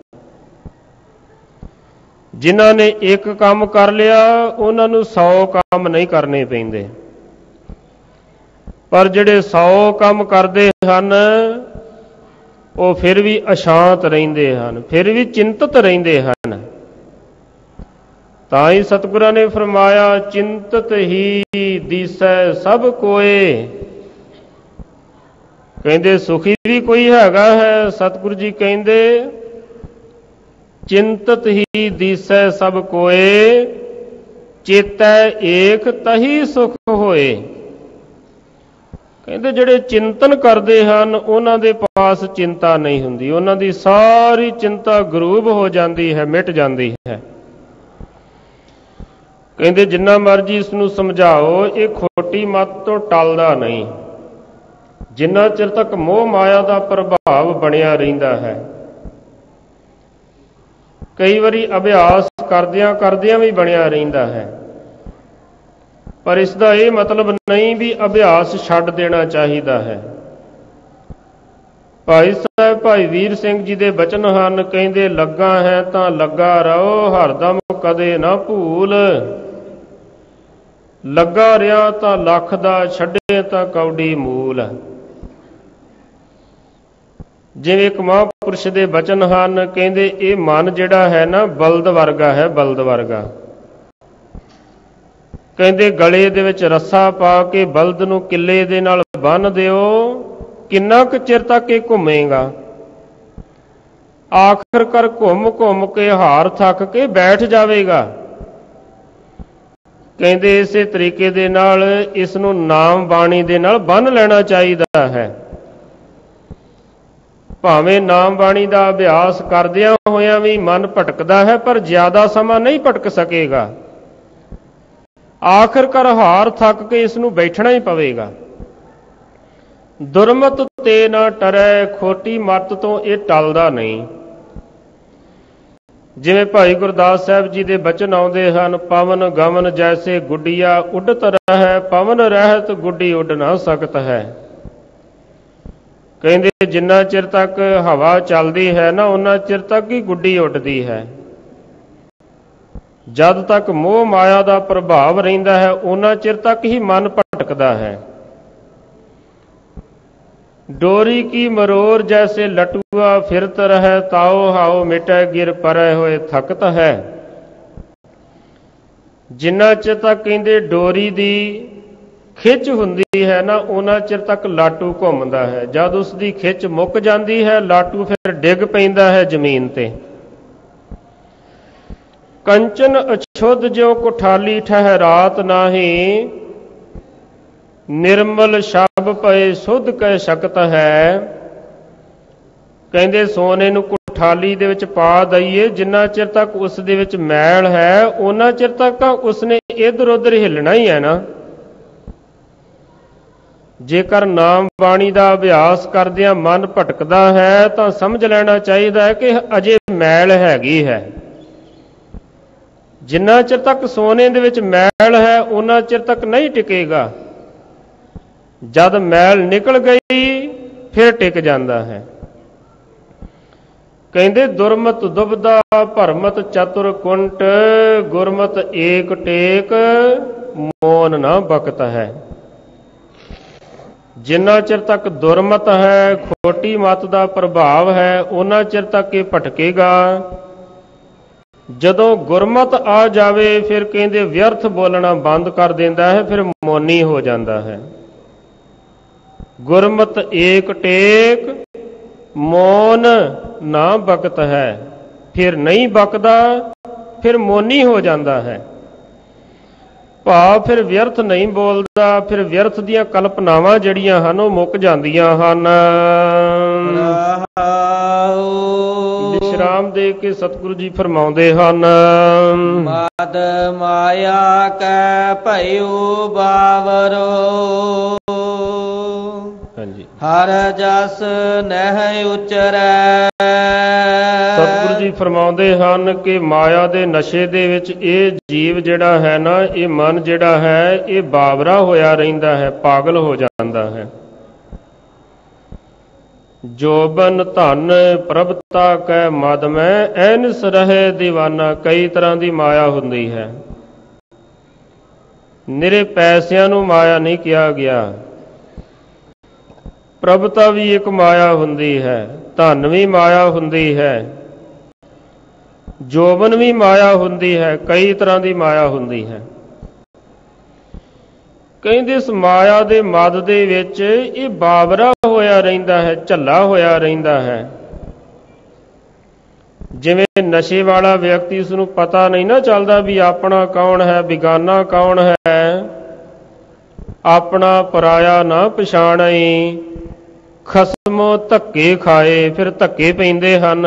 ਜਿਨ੍ਹਾਂ ਨੇ ਇੱਕ ਕੰਮ ਕਰ ਲਿਆ ਉਹਨਾਂ ਨੂੰ 100 ਕੰਮ ਨਹੀਂ ਕਰਨੇ ਪੈਂਦੇ, ਪਰ ਜਿਹੜੇ 100 ਕੰਮ ਕਰਦੇ ਹਨ ਉਹ ਫਿਰ ਵੀ ਅਸ਼ਾਂਤ ਰਹਿੰਦੇ ਹਨ, ਫਿਰ ਵੀ ਚਿੰਤਤ ਰਹਿੰਦੇ ਹਨ। ਤਾਂ ਹੀ ਸਤਿਗੁਰਾਂ ਨੇ ਫਰਮਾਇਆ ਚਿੰਤਤ ਹੀ ਦੀਸੈ ਸਭ ਕੋਏ। ਕਹਿੰਦੇ ਸੁਖੀ ਵੀ ਕੋਈ ਹੈਗਾ ਹੈ, ਸਤਿਗੁਰੂ ਜੀ ਕਹਿੰਦੇ ਚਿੰਤਤ ਹੀ ਦੀਸੈ ਸਭ ਕੋਏ, ਚੇਤੈ ਏਕ ਤਹੀ ਸੁਖ ਹੋਏ। ਕਹਿੰਦੇ ਜਿਹੜੇ ਚਿੰਤਨ ਕਰਦੇ ਹਨ ਉਹਨਾਂ ਦੇ ਪਾਸ ਚਿੰਤਾ ਨਹੀਂ ਹੁੰਦੀ, ਉਹਨਾਂ ਦੀ ਸਾਰੀ ਚਿੰਤਾ ਗਰੂਬ ਹੋ ਜਾਂਦੀ ਹੈ, ਮਿਟ ਜਾਂਦੀ ਹੈ। ਕਹਿੰਦੇ ਜਿੰਨਾ ਮਰਜ਼ੀ ਇਸ ਨੂੰ ਸਮਝਾਓ ਇਹ ਖੋਟੀ ਮੱਤ ਤੋਂ ਟਲਦਾ ਨਹੀਂ, ਜਿੰਨਾ ਚਿਰ ਤੱਕ ਮੋਹ ਮਾਇਆ ਦਾ ਪ੍ਰਭਾਵ ਬਣਿਆ ਰਹਿੰਦਾ ਹੈ। ਕਈ ਵਾਰੀ ਅਭਿਆਸ ਕਰਦਿਆਂ ਕਰਦਿਆਂ ਵੀ ਬਣਿਆ ਰਹਿੰਦਾ ਹੈ, ਪਰ ਇਸ ਦਾ ਇਹ ਮਤਲਬ ਨਹੀਂ ਵੀ ਅਭਿਆਸ ਛੱਡ ਦੇਣਾ ਚਾਹੀਦਾ ਹੈ। ਭਾਈ ਸਾਹਿਬ ਭਾਈ ਵੀਰ ਸਿੰਘ ਜੀ ਦੇ ਬਚਨ ਹਨ, ਕਹਿੰਦੇ ਲੱਗਾ ਹੈ ਤਾਂ ਲੱਗਾ ਰਹੋ, ਹਰਦਮ ਕਦੇ ਨਾ ਭੂਲ, ਲੱਗਾ ਰਿਹਾ ਤਾਂ ਲੱਖ ਦਾ, ਛੱਡੇ ਤਾਂ ਕੌਡੀ ਮੂਲ। ਜਿਵੇਂ ਇੱਕ ਮਹਾਂਪੁਰਸ਼ ਦੇ ਬਚਨ ਹਨ, ਕਹਿੰਦੇ ਇਹ ਮਨ ਜਿਹੜਾ ਹੈ ਨਾ ਬਲਦ ਵਰਗਾ ਹੈ, ਬਲਦ ਵਰਗਾ। ਕਹਿੰਦੇ ਗਲੇ ਦੇ ਵਿੱਚ ਰੱਸਾ ਪਾ ਕੇ ਬਲਦ ਨੂੰ ਕਿੱਲੇ ਦੇ ਨਾਲ ਬੰਨ੍ਹ ਦਿਓ, ਕਿੰਨਾ ਕੁ ਚਿਰ ਤੱਕ ਇਹ ਘੁੰਮੇਗਾ, ਆਖਰਕਾਰ ਘੁੰਮ ਘੁੰਮ ਕੇ ਹਾਰ ਥੱਕ ਕੇ ਬੈਠ ਜਾਵੇਗਾ। ਕਹਿੰਦੇ ਇਸੇ ਤਰੀਕੇ ਦੇ ਨਾਲ ਇਸ ਨੂੰ ਨਾਮ ਬਾਣੀ ਦੇ ਨਾਲ ਬੰਨ੍ਹ ਲੈਣਾ ਚਾਹੀਦਾ ਹੈ। ਭਾਵੇਂ ਨਾਮ ਬਾਣੀ ਦਾ ਅਭਿਆਸ ਕਰਦਿਆਂ ਹੋਇਆਂ ਵੀ ਮਨ ਭਟਕਦਾ ਹੈ, ਪਰ ਜ਼ਿਆਦਾ ਸਮਾਂ ਨਹੀਂ ਭਟਕ ਸਕੇਗਾ। ਆਖਰਕਾਰ ਹਾਰ ਥੱਕ ਕੇ ਇਸ ਨੂੰ ਬੈਠਣਾ ਹੀ ਪਵੇਗਾ। ਦੁਰਮਤ ਤੇ ਨਾ ਟਰੈ, ਖੋਟੀ ਮੱਤ ਤੋਂ ਇਹ ਟਲਦਾ ਨਹੀਂ। ਜਿਵੇਂ ਭਾਈ ਗੁਰਦਾਸ ਸਾਹਿਬ ਜੀ ਦੇ ਬਚਨ ਆਉਂਦੇ ਹਨ, ਪਵਨ ਗਮਨ ਜੈਸੇ ਗੁੱਡੀਆ ਉੱਡਤ ਰਹਿ, ਪਵਨ ਰਹਿਤ ਗੁੱਡੀ ਉੱਡ ਨਾ ਸਕਤ ਹੈ। ਕਹਿੰਦੇ ਜਿੰਨਾ ਚਿਰ ਤੱਕ ਹਵਾ ਚੱਲਦੀ ਹੈ ਨਾ, ਉਹਨਾਂ ਚਿਰ ਤੱਕ ਹੀ ਗੁੱਡੀ ਉੱਡਦੀ ਹੈ। ਜਦ ਤੱਕ ਮੋਹ ਮਾਇਆ ਦਾ ਪ੍ਰਭਾਵ ਰਹਿੰਦਾ ਹੈ, ਉਹਨਾਂ ਚਿਰ ਤੱਕ ਹੀ ਮਨ ਭਟਕਦਾ ਹੈ। ਡੋਰੀ ਕੀ ਮਰੋਰ ਜੈਸੇ ਲਟੂਆ ਫਿਰਤ ਰਹਿ, ਤਾਓ ਹਾਓ ਮਿਟੈ ਗਿਰ ਪਰੈ ਹੋਏ ਥਕਤ ਹੈ। ਜਿੰਨਾ ਚਿਰ ਤੱਕ ਕਹਿੰਦੇ ਡੋਰੀ ਦੀ ਖਿੱਚ ਹੁੰਦੀ ਹੈ ਨਾ, ਉਹਨਾਂ ਚਿਰ ਤੱਕ ਲਾਟੂ ਘੁੰਮਦਾ ਹੈ। ਜਦ ਉਸ ਦੀ ਖਿੱਚ ਮੁੱਕ ਜਾਂਦੀ ਹੈ, ਲਾਟੂ ਫਿਰ ਡਿੱਗ ਪੈਂਦਾ ਹੈ ਜ਼ਮੀਨ ਤੇ। ਕੰਚਨ ਅਛੁੱਧ ਜਿਉ ਕੁਠਾਲੀ ਠਹਿਰਾਤ ਨਾਹੀ, ਨਿਰਮਲ ਸ਼ਬ ਪਏ ਸੁਧ ਕਹਿ ਸ਼ਕਤ ਹੈ। ਕਹਿੰਦੇ ਸੋਨੇ ਨੂੰ ਕੁਠਾਲੀ ਦੇ ਵਿੱਚ ਪਾ ਦਈਏ, ਜਿੰਨਾ ਚਿਰ ਤੱਕ ਉਸ ਦੇ ਵਿੱਚ ਮੈਲ ਹੈ, ਉਹਨਾਂ ਚਿਰ ਤੱਕ ਤਾਂ ਉਸਨੇ ਇੱਧਰ ਉੱਧਰ ਹਿੱਲਣਾ ਹੀ ਹੈ ਨਾ। ਜੇਕਰ ਨਾਮ ਬਾਣੀ ਦਾ ਅਭਿਆਸ ਕਰਦਿਆਂ ਮਨ ਭਟਕਦਾ ਹੈ, ਤਾਂ ਸਮਝ ਲੈਣਾ ਚਾਹੀਦਾ ਹੈ ਕਿ ਅਜੇ ਮੈਲ ਹੈਗੀ ਹੈ। ਜਿੰਨਾ ਚਿਰ ਤੱਕ ਸੋਨੇ ਦੇ ਵਿੱਚ ਮੈਲ ਹੈ, ਉਹਨਾਂ ਚਿਰ ਤੱਕ ਨਹੀਂ ਟਿਕੇਗਾ। ਜਦ ਮੈਲ ਨਿਕਲ ਗਈ ਫਿਰ ਟਿਕ ਜਾਂਦਾ ਹੈ। ਕਹਿੰਦੇ ਦੁਰਮਤ ਦੁਬਦਾ ਭਰਮਤ ਚਤੁਰ ਕੁੰਟ, ਗੁਰਮਤ ਏਕ ਟੇਕ ਮੋਨ ਨਾ ਬਕਤ ਹੈ। ਜਿੰਨਾ ਚਿਰ ਤੱਕ ਦੁਰਮਤ ਹੈ, ਖੋਟੀ ਮਤ ਦਾ ਪ੍ਰਭਾਵ ਹੈ, ਉਹਨਾਂ ਚਿਰ ਤੱਕ ਇਹ ਭਟਕੇਗਾ। ਜਦੋਂ ਗੁਰਮਤ ਆ ਜਾਵੇ, ਫਿਰ ਕਹਿੰਦੇ ਵਿਅਰਥ ਬੋਲਣਾ ਬੰਦ ਕਰ ਦਿੰਦਾ ਹੈ, ਫਿਰ ਮੌਨੀ ਹੋ ਜਾਂਦਾ ਹੈ। ਗੁਰਮਤ ਏਕ ਟੇਕ ਮੌਨ ਨਾ ਬਕਤ ਹੈ, ਫਿਰ ਨਹੀਂ ਬਕਦਾ, ਫਿਰ ਮੌਨੀ ਹੋ ਜਾਂਦਾ ਹੈ। ਭਾਵ ਫਿਰ ਵਿਅਰਥ ਨਹੀਂ ਬੋਲਦਾ, ਫਿਰ ਵਿਅਰਥ ਦੀਆਂ ਕਲਪਨਾਵਾਂ ਜਿਹੜੀਆਂ ਹਨ ਉਹ ਮੁੱਕ ਜਾਂਦੀਆਂ ਹਨ। ਵਿਸ਼ਰਾਮ ਦੇ ਕੇ ਸਤਿਗੁਰੂ ਜੀ ਫਰਮਾਉਂਦੇ ਹਨ, ਮਦ ਮਾਇਆ ਕੈ ਭਇਓ ਬਾਵਰੋ, ਹਰ ਜਸ ਨਹਿ ਉਚਰੈ। ਸਤਿਗੁਰੂ ਜੀ ਫਰਮਾਉਂਦੇ ਹਨ ਕਿ ਮਾਇਆ ਦੇ ਨਸ਼ੇ ਦੇ ਵਿੱਚ ਇਹ ਜੀਵ ਜਿਹੜਾ ਹੈ ਨਾ, ਇਹ ਮਨ ਜਿਹੜਾ ਹੈ, ਇਹ ਬਾਵਰਾ ਹੋਇਆ ਰਹਿੰਦਾ ਹੈ, ਪਾਗਲ ਹੋ ਜਾਂਦਾ ਹੈ। ਜੋਬਨ ਧਨ ਪ੍ਰਭਤਾ ਕੈ ਮਦ ਮੈਂ, ਐਨਸ ਰਹੇ ਦੀਵਾਨਾ। ਕਈ ਤਰ੍ਹਾਂ ਦੀ ਮਾਇਆ ਹੁੰਦੀ ਹੈ। ਨਿਰੇ ਪੈਸਿਆਂ ਨੂੰ ਮਾਇਆ ਨਹੀਂ ਕਿਹਾ ਗਿਆ। ਪ੍ਰਭਤਾ ਵੀ ਇੱਕ ਮਾਇਆ ਹੁੰਦੀ ਹੈ, ਧਨ ਵੀ ਮਾਇਆ ਹੁੰਦੀ ਹੈ, ਜੋਬਨ ਵੀ ਮਾਇਆ ਹੁੰਦੀ ਹੈ, ਕਈ ਤਰ੍ਹਾਂ ਦੀ ਮਾਇਆ ਹੁੰਦੀ ਹੈ। ਕਹਿੰਦੇ ਇਸ ਮਾਇਆ ਦੇ ਮਦ ਦੇ ਵਿੱਚ ਇਹ ਬਾਵਰਾ ਹੋਇਆ ਰਹਿੰਦਾ ਹੈ, ਝੱਲਾ ਹੋਇਆ ਰਹਿੰਦਾ ਹੈ। ਜਿਵੇਂ ਨਸ਼ੇ ਵਾਲਾ ਵਿਅਕਤੀ, ਉਸ ਨੂੰ ਪਤਾ ਨਹੀਂ ਨਾ ਚੱਲਦਾ ਵੀ ਆਪਣਾ ਕੌਣ ਹੈ, ਬਿਗਾਨਾ ਕੌਣ ਹੈ। ਆਪਣਾ ਪਰਾਇਆ ਨਾ ਪਛਾਣਈ, ਖਸਮੋਂ ਧੱਕੇ ਖਾਏ, ਫਿਰ ਧੱਕੇ ਪੈਂਦੇ ਹਨ।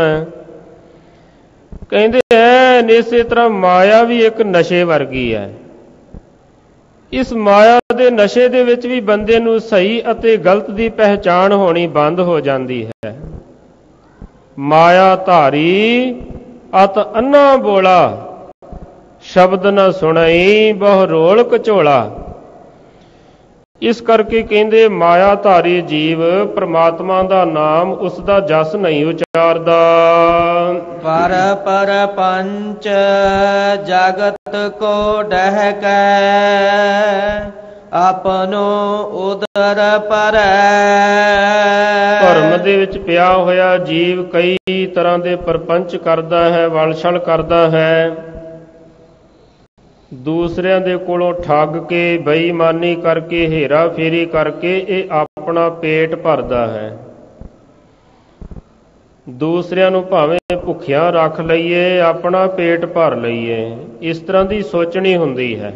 ਕਹਿੰਦੇ ਐਨ ਇਸੇ ਤਰ੍ਹਾਂ ਮਾਇਆ ਵੀ ਇੱਕ ਨਸ਼ੇ ਵਰਗੀ ਹੈ। ਇਸ ਮਾਇਆ ਦੇ ਨਸ਼ੇ ਦੇ ਵਿੱਚ ਵੀ ਬੰਦੇ ਨੂੰ ਸਹੀ ਅਤੇ ਗਲਤ ਦੀ ਪਹਿਚਾਣ ਹੋਣੀ ਬੰਦ ਹੋ ਜਾਂਦੀ ਹੈ। ਮਾਇਆ ਧਾਰੀ ਅਤ ਅੰਨਾ ਬੋਲਾ, ਸ਼ਬਦ ਨ ਸੁਣਈ ਬਹੁ ਰੋਲ ਕਚੋਲਾ। ਇਸ ਕਰਕੇ ਕਹਿੰਦੇ ਮਾਇਆ ਧਾਰੀ ਜੀਵ ਪ੍ਰਮਾਤਮਾ ਦਾ ਨਾਮ, ਉਸ ਦਾ ਜਸ ਨਹੀਂ ਉਚਾਰਦਾ। ਪਰ ਪਰ ਪੰਚ ਜਗਤ ਕੋ ਡਹਿਕੈ, ਆਪਨੋ ਉਦਰ ਪਰੈ। ਭਰਮ ਦੇ ਵਿੱਚ ਪਿਆ ਹੋਇਆ ਜੀਵ ਕਈ ਤਰ੍ਹਾਂ ਦੇ ਪਰਪੰਚ ਕਰਦਾ ਹੈ, ਵਲਛਲ ਕਰਦਾ ਹੈ। ਦੂਸਰਿਆਂ ਦੇ ਕੋਲੋਂ ਠੱਗ ਕੇ, ਬੇਈਮਾਨੀ ਕਰਕੇ, ਹੇਰਾ ਫੇਰੀ ਕਰਕੇ ਇਹ ਆਪਣਾ ਪੇਟ ਭਰਦਾ ਹੈ। ਦੂਸਰਿਆਂ ਨੂੰ ਭਾਵੇਂ ਭੁੱਖਿਆਂ ਰੱਖ ਲਈਏ, ਆਪਣਾ ਪੇਟ ਭਰ ਲਈਏ, ਇਸ ਤਰ੍ਹਾਂ ਦੀ ਸੋਚਣੀ ਹੁੰਦੀ ਹੈ।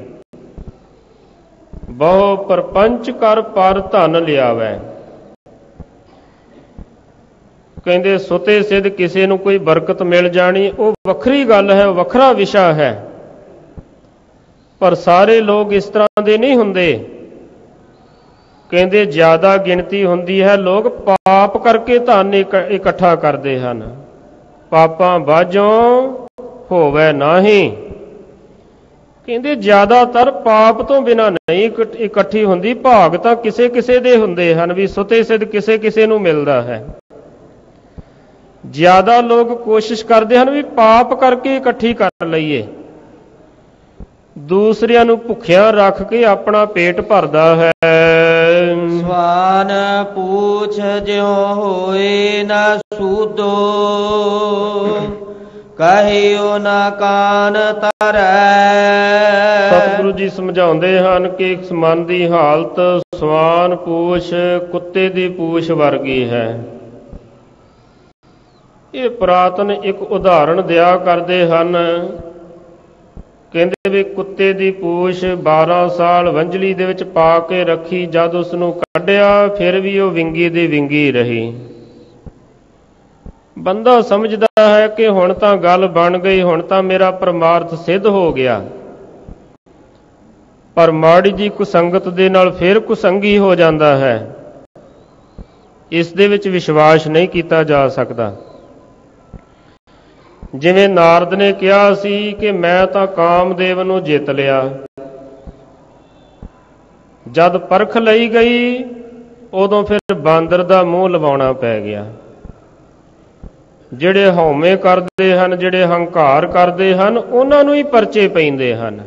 ਬਹੁ ਪਰਪੰਚ ਕਰ ਪਰ ਧਨ ਲਿਆਵੈ। ਕਹਿੰਦੇ ਸੁਤੇ ਸਿੱਧ ਕਿਸੇ ਨੂੰ ਕੋਈ ਬਰਕਤ ਮਿਲ ਜਾਣੀ, ਉਹ ਵੱਖਰੀ ਗੱਲ ਹੈ, ਵੱਖਰਾ ਵਿਸ਼ਾ ਹੈ। ਪਰ ਸਾਰੇ ਲੋਕ ਇਸ ਤਰ੍ਹਾਂ ਦੇ ਨਹੀਂ ਹੁੰਦੇ। ਕਹਿੰਦੇ ਜ਼ਿਆਦਾ ਗਿਣਤੀ ਹੁੰਦੀ ਹੈ, ਲੋਕ ਪਾਪ ਕਰਕੇ ਧਨ ਇਕੱਠਾ ਕਰਦੇ ਹਨ, ਪਾਪਾਂ ਬਾਝੋਂ ਹੋਵੇ ਨਾਹੀਂ। ਕਹਿੰਦੇ ਜ਼ਿਆਦਾਤਰ ਪਾਪ ਤੋਂ ਬਿਨਾਂ ਨਹੀਂ ਇਕੱਠੀ ਹੁੰਦੀ, ਭਾਗ ਤਾਂ ਕਿਸੇ ਕਿਸੇ ਦੇ ਹੁੰਦੇ ਹਨ, ਵੀ ਸੁਤੇ ਸਿੱਧ ਕਿਸੇ ਕਿਸੇ ਨੂੰ ਮਿਲਦਾ ਹੈ। ਜ਼ਿਆਦਾ ਲੋਕ ਕੋਸ਼ਿਸ਼ ਕਰਦੇ ਹਨ ਵੀ ਪਾਪ ਕਰਕੇ ਇਕੱਠੀ ਕਰ ਲਈਏ, ਦੂਸਰਿਆਂ ਨੂੰ ਭੁੱਖਿਆਂ ਰੱਖ ਕੇ ਆਪਣਾ ਪੇਟ ਭਰਦਾ ਹੈ। ਸਵਾਨ ਪੂਛ ਜਿਉ ਹੋਏ ਨਾ ਸੂਦੋ, ਕਹਿਓ ਨਾ ਕਾਨ ਤਰੈ। ਸਤਿਗੁਰੂ ਜੀ ਸਮਝਾਉਂਦੇ ਹਨ ਕਿ ਇਸ ਮਨ ਦੀ ਹਾਲਤ ਸਵਾਨ ਪੂਛ, ਕੁੱਤੇ ਦੀ ਪੂਛ ਵਰਗੀ ਹੈ। ਇਹ ਪੁਰਾਤਨ ਇੱਕ ਉਦਾਹਰਣ ਦਿਆ ਕਰਦੇ ਹਨ, ਕਹਿੰਦੇ ਵੀ ਕੁੱਤੇ ਦੀ ਪੂਛ 12 ਸਾਲ ਵੰਝਲੀ ਦੇ ਵਿੱਚ ਪਾ ਕੇ ਰੱਖੀ, ਜਦ ਉਸ ਨੂੰ ਕੱਢਿਆ ਫਿਰ ਵੀ ਉਹ ਵਿੰਗੀ ਦੀ ਵਿੰਗੀ ਰਹੀ। ਬੰਦਾ ਸਮਝਦਾ ਹੈ ਕਿ ਹੁਣ ਤਾਂ ਗੱਲ ਬਣ ਗਈ, ਹੁਣ ਤਾਂ ਮੇਰਾ ਪਰਮਾਰਥ ਸਿੱਧ ਹੋ ਗਿਆ, ਪਰ ਮਾੜੀ ਜੀ ਕੁਸੰਗਤ ਦੇ ਨਾਲ ਫਿਰ ਕੁਸੰਗੀ ਹੋ ਜਾਂਦਾ ਹੈ। ਇਸ ਦੇ ਵਿੱਚ ਵਿਸ਼ਵਾਸ ਨਹੀਂ ਕੀਤਾ ਜਾ ਸਕਦਾ। ਜਿਵੇਂ ਨਾਰਦ ਨੇ ਕਿਹਾ ਸੀ ਕਿ ਮੈਂ ਤਾਂ ਕਾਮਦੇਵ ਨੂੰ ਜਿੱਤ ਲਿਆ, ਜਦ ਪਰਖ ਲਈ ਗਈ ਉਦੋਂ ਫਿਰ ਬਾਂਦਰ ਦਾ ਮੂੰਹ ਲਵਾਉਣਾ ਪੈ ਗਿਆ। ਜਿਹੜੇ ਹਉਮੈ ਕਰਦੇ ਹਨ, ਜਿਹੜੇ ਹੰਕਾਰ ਕਰਦੇ ਹਨ, ਉਹਨਾਂ ਨੂੰ ਹੀ ਪਰਚੇ ਪੈਂਦੇ ਹਨ।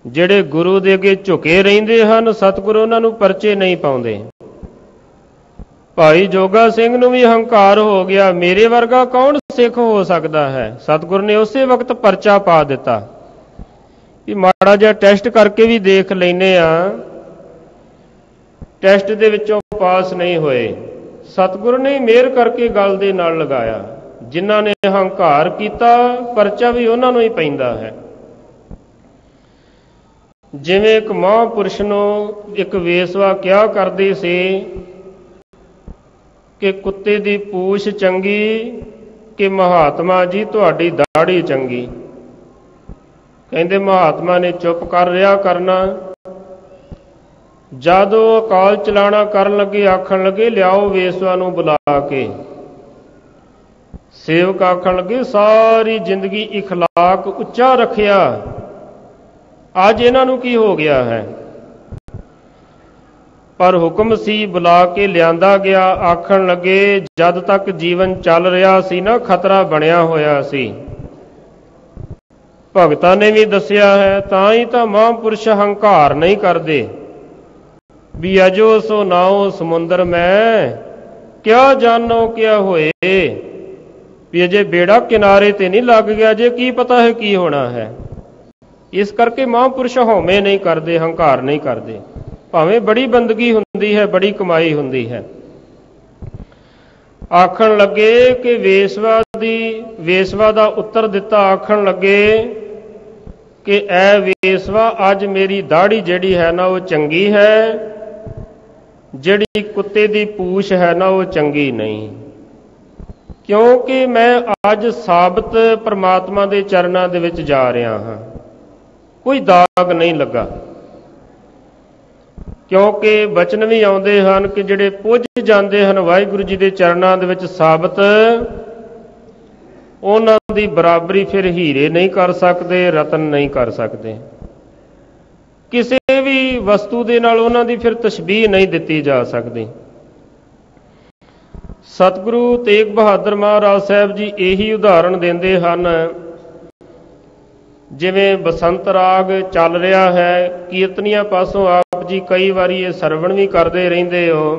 ਜਿਹੜੇ ਗੁਰੂ ਦੇ ਅੱਗੇ ਝੁਕੇ ਰਹਿੰਦੇ ਹਨ, ਸਤਿਗੁਰੂ ਉਹਨਾਂ ਨੂੰ ਪਰਚੇ ਨਹੀਂ ਪਾਉਂਦੇ। ਭਾਈ ਜੋਗਾ ਸਿੰਘ ਨੂੰ ਵੀ ਹੰਕਾਰ ਹੋ ਗਿਆ, ਮੇਰੇ ਵਰਗਾ ਕੌਣ ਸਿੱਖ ਹੋ ਸਕਦਾ ਹੈ। ਸਤਿਗੁਰੂ ਨੇ ਉਸੇ ਵਕਤ ਪਰਚਾ ਪਾ ਦਿੱਤਾ ਕਿ ਮਾੜਾ ਜਿਹਾ ਟੈਸਟ ਕਰਕੇ ਵੀ ਦੇਖ ਲੈਨੇ ਆ, ਟੈਸਟ ਦੇ ਵਿੱਚੋਂ ਪਾਸ ਨਹੀਂ ਹੋਏ। ਸਤਿਗੁਰੂ ਨੇ ਮਿਹਰ ਕਰਕੇ ਗੱਲ ਦੇ ਨਾਲ ਲਗਾਇਆ। ਜਿਨ੍ਹਾਂ ਨੇ ਹੰਕਾਰ ਕੀਤਾ, ਪਰਚਾ ਵੀ ਉਹਨਾਂ ਨੂੰ ਹੀ ਪੈਂਦਾ ਹੈ। ਜਿਵੇਂ ਇੱਕ ਮਹਾਂਪੁਰਸ਼ ਨੂੰ ਇੱਕ ਵੇਸਵਾ ਕਿਹਾ ਕਰਦੀ ਸੀ ਕਿ ਕੁੱਤੇ ਦੀ ਪੂਛ ਚੰਗੀ ਕਿ ਮਹਾਤਮਾ ਜੀ ਤੁਹਾਡੀ ਦਾੜੀ ਚੰਗੀ। ਕਹਿੰਦੇ ਮਹਾਤਮਾ ਨੇ ਚੁੱਪ ਕਰ ਰਿਹਾ ਕਰਨਾ। ਜਦ ਉਹ ਅਕਾਲ ਚਲਾਣਾ ਕਰਨ ਲੱਗੇ, ਆਖਣ ਲੱਗੇ ਲਿਆਓ ਵੇਸਵਾ ਨੂੰ ਬੁਲਾ ਕੇ। ਸੇਵਕ ਆਖਣ ਲੱਗੇ ਸਾਰੀ ਜ਼ਿੰਦਗੀ ਇਖਲਾਕ ਉੱਚਾ ਰੱਖਿਆ, ਅੱਜ ਇਹਨਾਂ ਨੂੰ ਕੀ ਹੋ ਗਿਆ ਹੈ। ਪਰ ਹੁਕਮ ਸੀ, ਬੁਲਾ ਕੇ ਲਿਆਂਦਾ ਗਿਆ। ਆਖਣ ਲੱਗੇ ਜਦ ਤੱਕ ਜੀਵਨ ਚੱਲ ਰਿਹਾ ਸੀ ਨਾ, ਖਤਰਾ ਬਣਿਆ ਹੋਇਆ ਸੀ। ਭਗਤਾਂ ਨੇ ਵੀ ਦੱਸਿਆ ਹੈ, ਤਾਂ ਹੀ ਤਾਂ ਮਹਾਂਪੁਰਸ਼ ਹੰਕਾਰ ਨਹੀਂ ਕਰਦੇ। ਵੀ ਅਜੋ ਸੋ ਨਾਉ ਸਮੁੰਦਰ ਮੈਂ, ਕਿਆ ਜਾਣੋ ਕਿਆ ਹੋਏ। ਵੀ ਅਜੇ ਬੇੜਾ ਕਿਨਾਰੇ ਤੇ ਨਹੀਂ ਲੱਗ ਗਿਆ, ਜੇ ਕੀ ਪਤਾ ਹੈ ਕੀ ਹੋਣਾ ਹੈ। ਇਸ ਕਰਕੇ ਮਹਾਂਪੁਰਸ਼ ਹਉਮੈ ਨਹੀਂ ਕਰਦੇ, ਹੰਕਾਰ ਨਹੀਂ ਕਰਦੇ। ਭਾਵੇਂ ਬੜੀ ਬੰਦਗੀ ਹੁੰਦੀ ਹੈ, ਬੜੀ ਕਮਾਈ ਹੁੰਦੀ ਹੈ। ਆਖਣ ਲੱਗੇ ਕਿ ਵੇਸਵਾ ਦਾ ਉੱਤਰ ਦਿੱਤਾ। ਆਖਣ ਲੱਗੇ ਕਿ ਐ ਵੇਸਵਾ, ਅੱਜ ਮੇਰੀ ਦਾੜੀ ਜਿਹੜੀ ਹੈ ਨਾ ਉਹ ਚੰਗੀ ਹੈ, ਜਿਹੜੀ ਕੁੱਤੇ ਦੀ ਪੂਛ ਹੈ ਨਾ ਉਹ ਚੰਗੀ ਨਹੀਂ। ਕਿਉਂਕਿ ਮੈਂ ਅੱਜ ਸਾਬਤ ਪਰਮਾਤਮਾ ਦੇ ਚਰਨਾਂ ਦੇ ਵਿੱਚ ਜਾ ਰਿਹਾ ਹਾਂ, ਕੋਈ ਦਾਗ ਨਹੀਂ ਲੱਗਾ। ਕਿਉਂਕਿ ਬਚਨ ਵੀ ਆਉਂਦੇ ਹਨ ਕਿ ਜਿਹੜੇ ਪੁੱਜ ਜਾਂਦੇ ਹਨ ਵਾਹਿਗੁਰੂ ਜੀ ਦੇ ਚਰਨਾਂ ਦੇ ਵਿੱਚ ਸਾਬਤ, ਉਹਨਾਂ ਦੀ ਬਰਾਬਰੀ ਫਿਰ ਹੀਰੇ ਨਹੀਂ ਕਰ ਸਕਦੇ, ਰਤਨ ਨਹੀਂ ਕਰ ਸਕਦੇ। ਕਿਸੇ ਵੀ ਵਸਤੂ ਦੇ ਨਾਲ ਉਹਨਾਂ ਦੀ ਫਿਰ ਤਸ਼ਬੀਹ ਨਹੀਂ ਦਿੱਤੀ ਜਾ ਸਕਦੀ। ਸਤਿਗੁਰੂ ਤੇਗ ਬਹਾਦਰ ਮਹਾਰਾਜ ਸਾਹਿਬ ਜੀ ਇਹੀ ਉਦਾਹਰਣ ਦਿੰਦੇ ਹਨ। ਜਿਵੇਂ ਬਸੰਤ ਰਾਗ ਚੱਲ ਰਿਹਾ ਹੈ, ਕੀਰਤਨੀਆਂ ਪਾਸੋਂ ਆਪ ਜੀ ਕਈ ਵਾਰੀ ਇਹ ਸਰਵਣ ਵੀ ਕਰਦੇ ਰਹਿੰਦੇ ਹੋ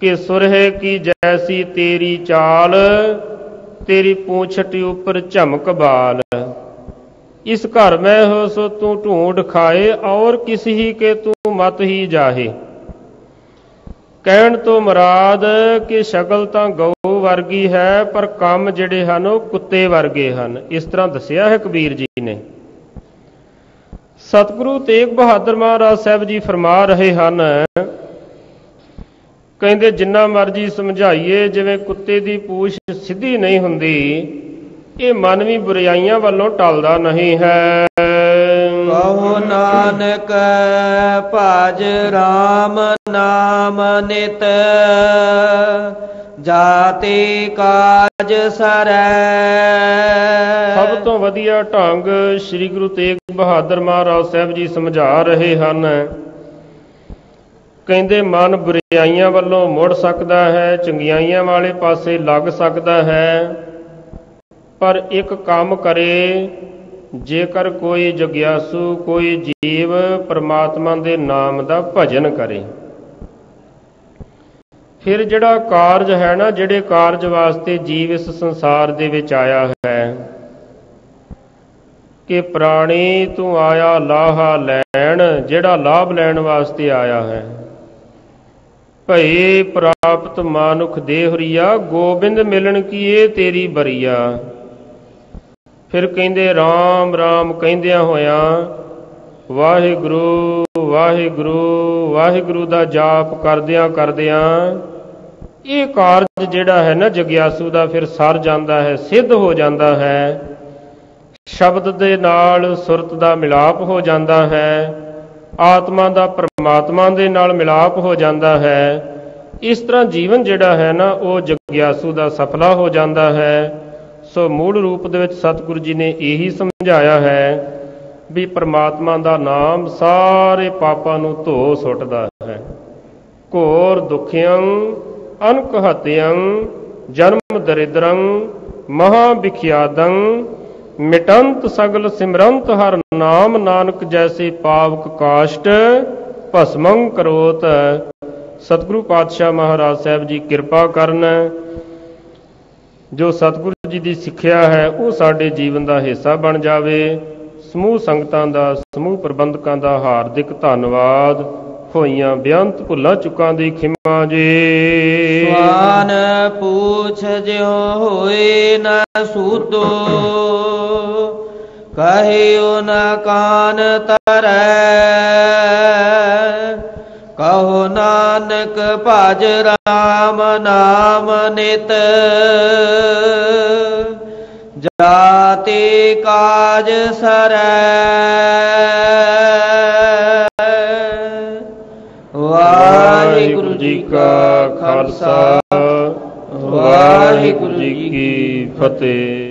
ਕਿ ਸੁਰਹੇ ਕੀ ਜੈਸੀ ਤੇਰੀ ਚਾਲ, ਤੇਰੀ ਪੂੰਛਟੀ ਉੱਪਰ ਝਮਕ ਬਾਲ। ਇਸ ਘਰ ਮੈਂ ਹੋ ਸੋ ਤੂੰ ਢੂੰਡ ਖਾਏ, ਔਰ ਕਿਸ ਹੀ ਕੇ ਤੂੰ ਮਤ ਹੀ ਜਾਹੇ। ਕਹਿਣ ਤੋਂ ਮੁਰਾਦ ਕਿ ਸ਼ਕਲ ਤਾਂ ਗਊ ਵਰਗੀ ਹੈ, ਪਰ ਕੰਮ ਜਿਹੜੇ ਹਨ ਉਹ ਕੁੱਤੇ ਵਰਗੇ ਹਨ। ਇਸ ਤਰ੍ਹਾਂ ਦੱਸਿਆ ਹੈ ਕਬੀਰ ਜੀ ਨੇ। ਸਤਿਗੁਰੂ ਤੇਗ ਬਹਾਦਰ ਮਹਾਰਾਜ ਸਾਹਿਬ ਜੀ ਫਰਮਾ ਰਹੇ ਹਨ, ਕਹਿੰਦੇ ਜਿੰਨਾ ਮਰਜੀ ਸਮਝਾਈਏ, ਜਿਵੇਂ ਕੁੱਤੇ ਦੀ ਪੂਛ ਸਿੱਧੀ ਨਹੀਂ ਹੁੰਦੀ, ਇਹ ਮਨ ਵੀ ਬੁਰਾਈਆਂ ਵੱਲੋਂ ਟਲਦਾ ਨਹੀਂ ਹੈ। ਕਹੋ ਨਾਨਕ ਭਜ ਰਾਮ ਨਾਮ ਨਿਤ ਜਾਤੇ ਕਾਜ ਸਰੈ। ਸਭ ਤੋਂ ਵਧੀਆ ਢੰਗ ਸ੍ਰੀ ਗੁਰੂ ਤੇਗ ਬਹਾਦਰ ਮਹਾਰਾਜ ਸਾਹਿਬ ਜੀ ਸਮਝਾ ਰਹੇ ਹਨ। ਕਹਿੰਦੇ ਮਨ ਬੁਰਾਈਆਂ ਵੱਲੋਂ ਮੁੜ ਸਕਦਾ ਹੈ, ਚੰਗਿਆਈਆਂ ਵਾਲੇ ਪਾਸੇ ਲੱਗ ਸਕਦਾ ਹੈ, ਪਰ ਇੱਕ ਕੰਮ ਕਰੇ, ਜੇਕਰ ਕੋਈ ਜਗਿਆਸੂ ਕੋਈ ਜੀਵ ਪਰਮਾਤਮਾ ਦੇ ਨਾਮ ਦਾ ਭਜਨ ਕਰੇ, ਫਿਰ ਜਿਹੜਾ ਕਾਰਜ ਹੈ ਨਾ, ਜਿਹੜੇ ਕਾਰਜ ਵਾਸਤੇ ਜੀਵ ਇਸ ਸੰਸਾਰ ਦੇ ਵਿੱਚ ਆਇਆ ਹੈ ਕਿ ਪ੍ਰਾਣੀ ਤੂੰ ਆਇਆ ਲਾਹਾ ਲੈਣ, ਜਿਹੜਾ ਲਾਭ ਲੈਣ ਵਾਸਤੇ ਆਇਆ ਹੈ। ਭਈ ਪ੍ਰਾਪਤ ਮਾਨੁਖ ਦੇਹਰੀਆ, ਗੋਬਿੰਦ ਮਿਲਣ ਕੀਏ ਤੇਰੀ ਬਰੀਆ। ਫਿਰ ਕਹਿੰਦੇ ਰਾਮ ਰਾਮ ਕਹਿੰਦਿਆਂ ਹੋਇਆਂ ਵਾਹਿਗੁਰੂ ਵਾਹਿਗੁਰੂ ਵਾਹਿਗੁਰੂ ਦਾ ਜਾਪ ਕਰਦਿਆਂ ਕਰਦਿਆਂ ਇਹ ਕਾਰਜ ਜਿਹੜਾ ਹੈ ਨਾ ਜਗਿਆਸੂ ਦਾ ਫਿਰ ਸਰ ਜਾਂਦਾ ਹੈ, ਸਿੱਧ ਹੋ ਜਾਂਦਾ ਹੈ। ਸ਼ਬਦ ਦੇ ਨਾਲ ਸੁਰਤ ਦਾ ਮਿਲਾਪ ਹੋ ਜਾਂਦਾ ਹੈ, ਆਤਮਾ ਦਾ ਪਰਮਾਤਮਾ ਦੇ ਨਾਲ ਮਿਲਾਪ ਹੋ ਜਾਂਦਾ ਹੈ। ਇਸ ਤਰ੍ਹਾਂ ਜੀਵਨ ਜਿਹੜਾ ਹੈ ਨਾ ਉਹ ਜਗਿਆਸੂ ਦਾ ਸਫਲਾ ਹੋ ਜਾਂਦਾ ਹੈ। ਸੋ ਮੂਲ ਰੂਪ ਦੇ ਵਿੱਚ ਸਤਿਗੁਰੂ ਜੀ ਨੇ ਇਹੀ ਸਮਝਾਇਆ ਹੈ ਵੀ ਪਰਮਾਤਮਾ ਦਾ ਨਾਮ ਸਾਰੇ ਪਾਪਾਂ ਨੂੰ ਧੋ ਸੁੱਟਦਾ ਹੈ। ਘੋਰ ਦੁਖਿਅੰ ਅਨਕ ਹਤਿਅੰ ਜਨਮ ਦਰਿਦਰੰ ਮਹਾ ਵਿਖਿਆਦੰ ਮਿਟੰਤ ਸਗਲ ਸਿਮਰੰਤ ਹਰ ਨਾਮ, ਨਾਨਕ ਜੈਸੇ ਪਾਵਕ ਕਾਸ਼ਟ ਭਸਮੰ ਕਰੋਤ। ਸਤਿਗੁਰੂ ਪਾਤਸ਼ਾਹ ਮਹਾਰਾਜ ਸਾਹਿਬ ਜੀ ਕਿਰਪਾ ਕਰਨ, ਜੋ ਸਤਿਗੁਰੂ ਜੀ ਦੀ ਸਿੱਖਿਆ ਹੈ ਉਹ ਸਾਡੇ ਜੀਵਨ ਦਾ ਹਿੱਸਾ ਬਣ ਜਾਵੇ। ਸਮੂਹ ਸੰਗਤਾਂ ਦਾ, ਸਮੂਹ ਪ੍ਰਬੰਧਕਾਂ ਦਾ ਹਾਰਦਿਕ ਧੰਨਵਾਦ। ਹੋਈਆਂ ਬੇਅੰਤ ਭੁੱਲਾਂ ਚੁੱਕਾਂ ਦੀ ਖਿਮਾ ਜੀ। ਸਵਾਨ ਪੂਛ ਜਿਉ ਹੋਏ ਨ ਸੂਦੋ, ਕਹਿਓ ਨ ਕਾਨ ਤਰੈ। ਕਹੋ ਨਾਨਕ ਭਜ ਰਾਮ ਨਾਮ ਨਿਤ ਜਾਤੇ ਕਾਜ ਸਰੈ। ਵਾਹਿਗੁਰੂ ਜੀ ਕਾ ਖਾਲਸਾ, ਵਾਹਿਗੁਰੂ ਜੀ ਕੀ ਫਤਿਹ।